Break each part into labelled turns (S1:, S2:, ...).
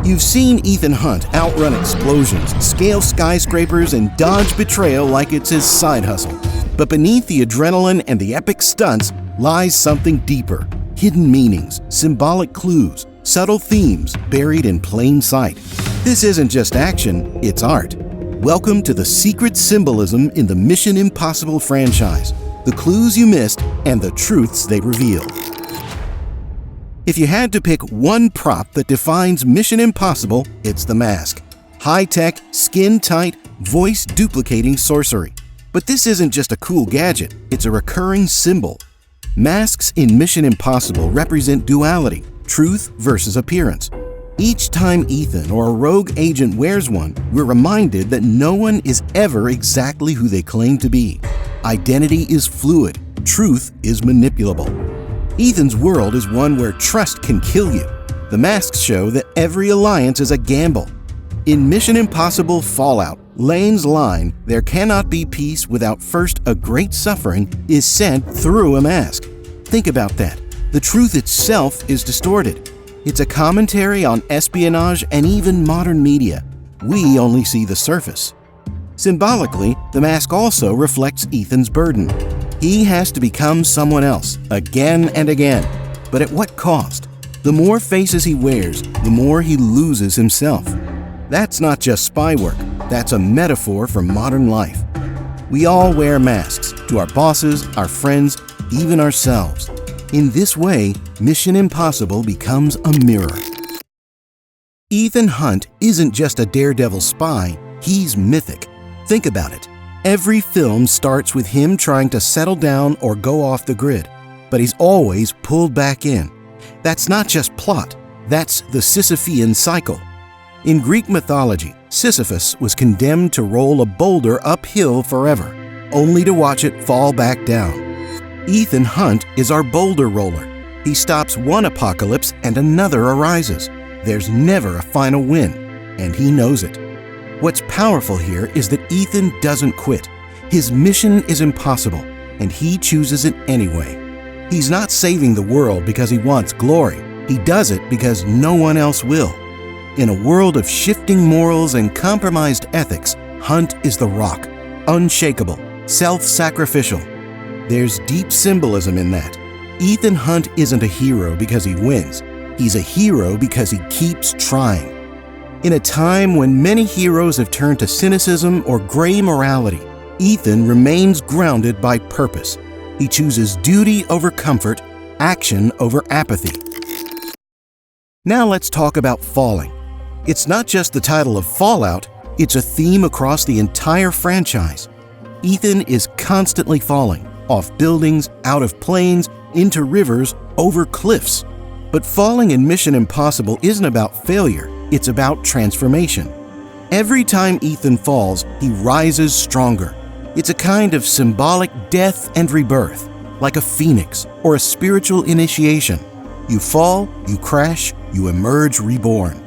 S1: You've seen Ethan Hunt outrun explosions, scale skyscrapers, and dodge betrayal like it's his side hustle. But beneath the adrenaline and the epic stunts lies something deeper. Hidden meanings, symbolic clues, subtle themes buried in plain sight. This isn't just action, it's art. Welcome to the secret symbolism in the Mission Impossible franchise, the clues you missed and the truths they reveal. If you had to pick one prop that defines Mission Impossible, it's the mask. High-tech, skin-tight, voice-duplicating sorcery. But this isn't just a cool gadget, it's a recurring symbol. Masks in Mission Impossible represent duality, truth versus appearance. Each time Ethan or a rogue agent wears one, we're reminded that no one is ever exactly who they claim to be. Identity is fluid, truth is manipulable. Ethan's world is one where trust can kill you. The masks show that every alliance is a gamble. In Mission Impossible Fallout, Lane's line, "There cannot be peace without first a great suffering," is sent through a mask. Think about that. The truth itself is distorted. It's a commentary on espionage and even modern media. We only see the surface. Symbolically, the mask also reflects Ethan's burden. He has to become someone else, again and again. But at what cost? The more faces he wears, the more he loses himself. That's not just spy work, that's a metaphor for modern life. We all wear masks, to our bosses, our friends, even ourselves. In this way, Mission Impossible becomes a mirror. Ethan Hunt isn't just a daredevil spy, he's mythic. Think about it. Every film starts with him trying to settle down or go off the grid, but he's always pulled back in. That's not just plot, that's the Sisyphean cycle. In Greek mythology, Sisyphus was condemned to roll a boulder uphill forever, only to watch it fall back down. Ethan Hunt is our boulder roller. He stops one apocalypse and another arises. There's never a final win, and he knows it. What's powerful here is that Ethan doesn't quit. His mission is impossible, and he chooses it anyway. He's not saving the world because he wants glory. He does it because no one else will. In a world of shifting morals and compromised ethics, Hunt is the rock, unshakable, self-sacrificial. There's deep symbolism in that. Ethan Hunt isn't a hero because he wins. He's a hero because he keeps trying. In a time when many heroes have turned to cynicism or gray morality, Ethan remains grounded by purpose. He chooses duty over comfort, action over apathy. Now let's talk about falling. It's not just the title of Fallout, it's a theme across the entire franchise. Ethan is constantly falling, off buildings, out of planes, into rivers, over cliffs. But falling in Mission Impossible isn't about failure, it's about transformation. Every time Ethan falls, he rises stronger. It's a kind of symbolic death and rebirth, like a phoenix or a spiritual initiation. You fall, you crash, you emerge reborn.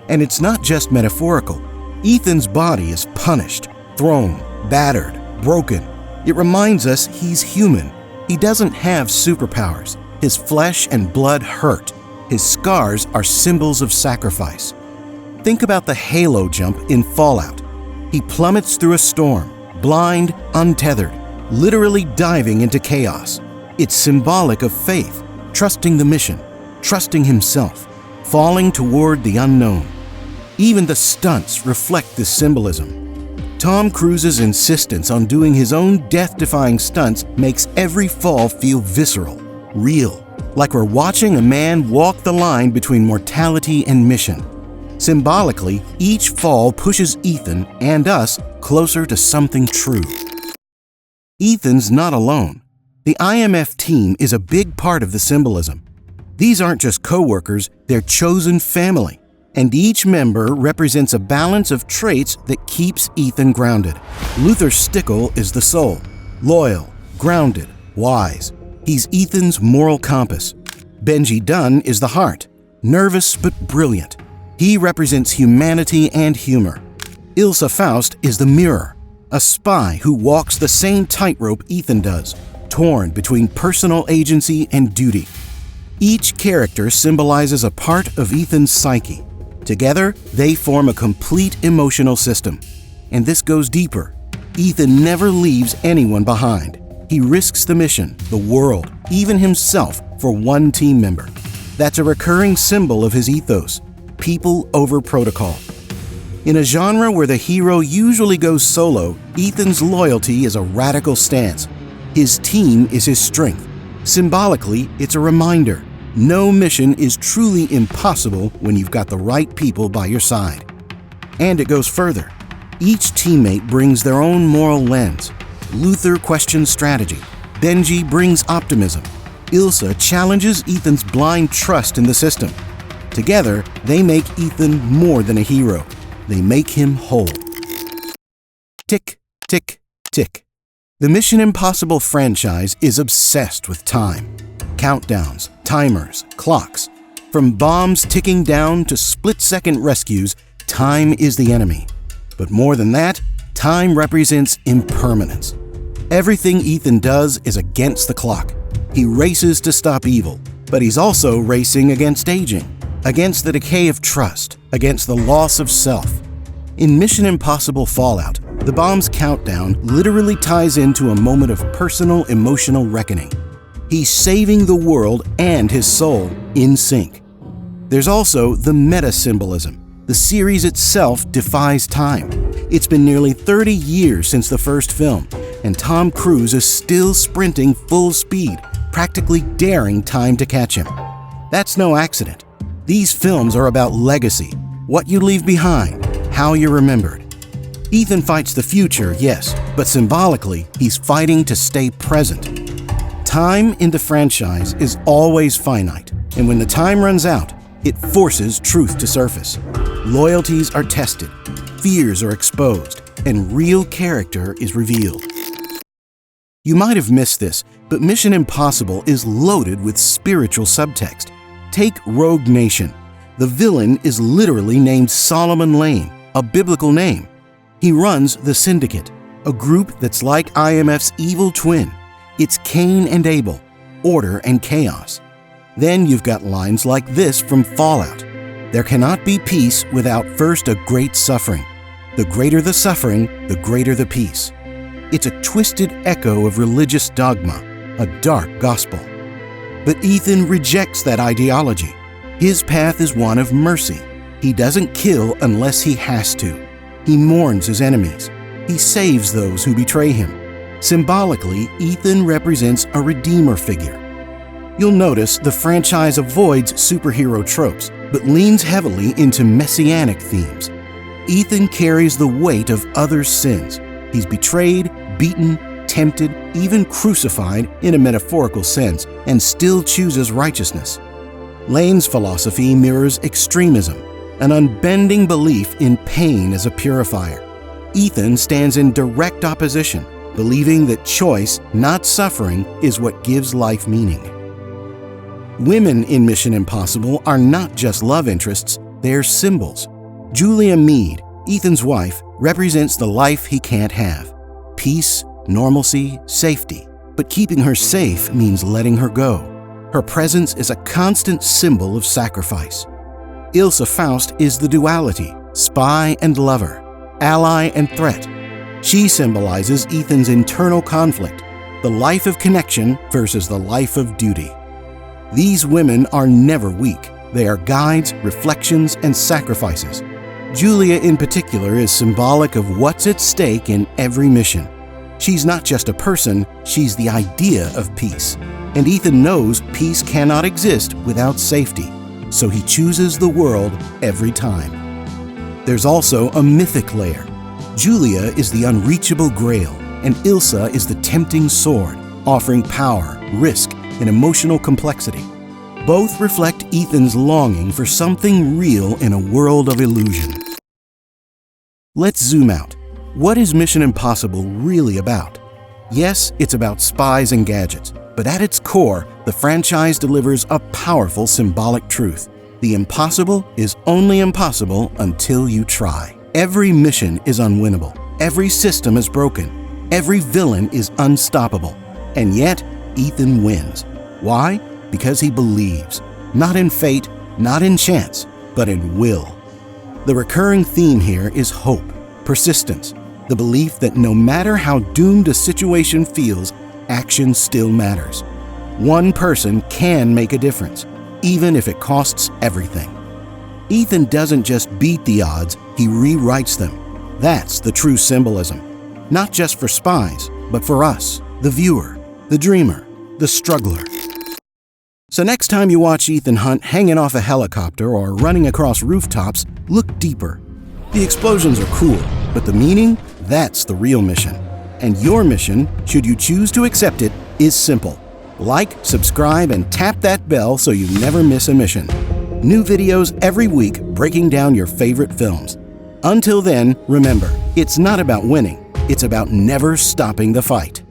S1: And it's not just metaphorical. Ethan's body is punished, thrown, battered, broken. It reminds us he's human. He doesn't have superpowers. His flesh and blood hurt. His scars are symbols of sacrifice. Think about the halo jump in Fallout. He plummets through a storm, blind, untethered, literally diving into chaos. It's symbolic of faith, trusting the mission, trusting himself, falling toward the unknown. Even the stunts reflect this symbolism. Tom Cruise's insistence on doing his own death-defying stunts makes every fall feel visceral, real, like we're watching a man walk the line between mortality and mission. Symbolically, each fall pushes Ethan and us closer to something true. Ethan's not alone. The IMF team is a big part of the symbolism. These aren't just co-workers, they're chosen family. And each member represents a balance of traits that keeps Ethan grounded. Luther Stickle is the soul, loyal, grounded, wise. He's Ethan's moral compass. Benji Dunn is the heart, nervous but brilliant. He represents humanity and humor. Ilsa Faust is the mirror, a spy who walks the same tightrope Ethan does, torn between personal agency and duty. Each character symbolizes a part of Ethan's psyche. Together, they form a complete emotional system. And this goes deeper. Ethan never leaves anyone behind. He risks the mission, the world, even himself for one team member. That's a recurring symbol of his ethos: people over protocol. In a genre where the hero usually goes solo, Ethan's loyalty is a radical stance. His team is his strength. Symbolically, it's a reminder: no mission is truly impossible when you've got the right people by your side. And it goes further. Each teammate brings their own moral lens. Luther questions strategy. Benji brings optimism. Ilsa challenges Ethan's blind trust in the system. Together, they make Ethan more than a hero. They make him whole. Tick, tick, tick. The Mission Impossible franchise is obsessed with time. Countdowns, timers, clocks. From bombs ticking down to split-second rescues, time is the enemy. But more than that, time represents impermanence. Everything Ethan does is against the clock. He races to stop evil, but he's also racing against aging, against the decay of trust, against the loss of self. In Mission Impossible Fallout, the bomb's countdown literally ties into a moment of personal emotional reckoning. He's saving the world and his soul in sync. There's also the meta-symbolism. The series itself defies time. It's been nearly 30 years since the first film, and Tom Cruise is still sprinting full speed, practically daring time to catch him. That's no accident. These films are about legacy, what you leave behind, how you're remembered. Ethan fights the future, yes, but symbolically, he's fighting to stay present. Time in the franchise is always finite, and when the time runs out, it forces truth to surface. Loyalties are tested, fears are exposed, and real character is revealed. You might have missed this, but Mission Impossible is loaded with spiritual subtext. Take Rogue Nation. The villain is literally named Solomon Lane, a biblical name. He runs the Syndicate, a group that's like IMF's evil twin. It's Cain and Abel, order and chaos. Then you've got lines like this from Fallout. There cannot be peace without first a great suffering. The greater the suffering, the greater the peace. It's a twisted echo of religious dogma, a dark gospel. But Ethan rejects that ideology. His path is one of mercy. He doesn't kill unless he has to. He mourns his enemies. He saves those who betray him. Symbolically, Ethan represents a redeemer figure. You'll notice the franchise avoids superhero tropes, but leans heavily into messianic themes. Ethan carries the weight of others' sins. He's betrayed, beaten, tempted, even crucified in a metaphorical sense, and still chooses righteousness. Lane's philosophy mirrors extremism, an unbending belief in pain as a purifier. Ethan stands in direct opposition, believing that choice, not suffering, is what gives life meaning. Women in Mission Impossible are not just love interests, they're symbols. Julia Meade, Ethan's wife, represents the life he can't have. Peace, normalcy, safety. But keeping her safe means letting her go. Her presence is a constant symbol of sacrifice. Ilsa Faust is the duality, spy and lover, ally and threat. She symbolizes Ethan's internal conflict, the life of connection versus the life of duty. These women are never weak. They are guides, reflections, and sacrifices. Julia in particular is symbolic of what's at stake in every mission. She's not just a person, she's the idea of peace. And Ethan knows peace cannot exist without safety, so he chooses the world every time. There's also a mythic layer. Julia is the unreachable grail, and Ilsa is the tempting sword, offering power, risk, and emotional complexity. Both reflect Ethan's longing for something real in a world of illusion. Let's zoom out. What is Mission Impossible really about? Yes, it's about spies and gadgets, but at its core, the franchise delivers a powerful symbolic truth. The impossible is only impossible until you try. Every mission is unwinnable. Every system is broken. Every villain is unstoppable. And yet, Ethan wins. Why? Because he believes. Not in fate, not in chance, but in will. The recurring theme here is hope, persistence, the belief that no matter how doomed a situation feels, action still matters. One person can make a difference, even if it costs everything. Ethan doesn't just beat the odds, he rewrites them. That's the true symbolism. Not just for spies, but for us, the viewer, the dreamer, the struggler. So next time you watch Ethan Hunt hanging off a helicopter or running across rooftops, look deeper. The explosions are cool, but the meaning? That's the real mission. And your mission, should you choose to accept it, is simple. Like, subscribe, and tap that bell so you never miss a mission. New videos every week breaking down your favorite films. Until then, remember, it's not about winning, it's about never stopping the fight.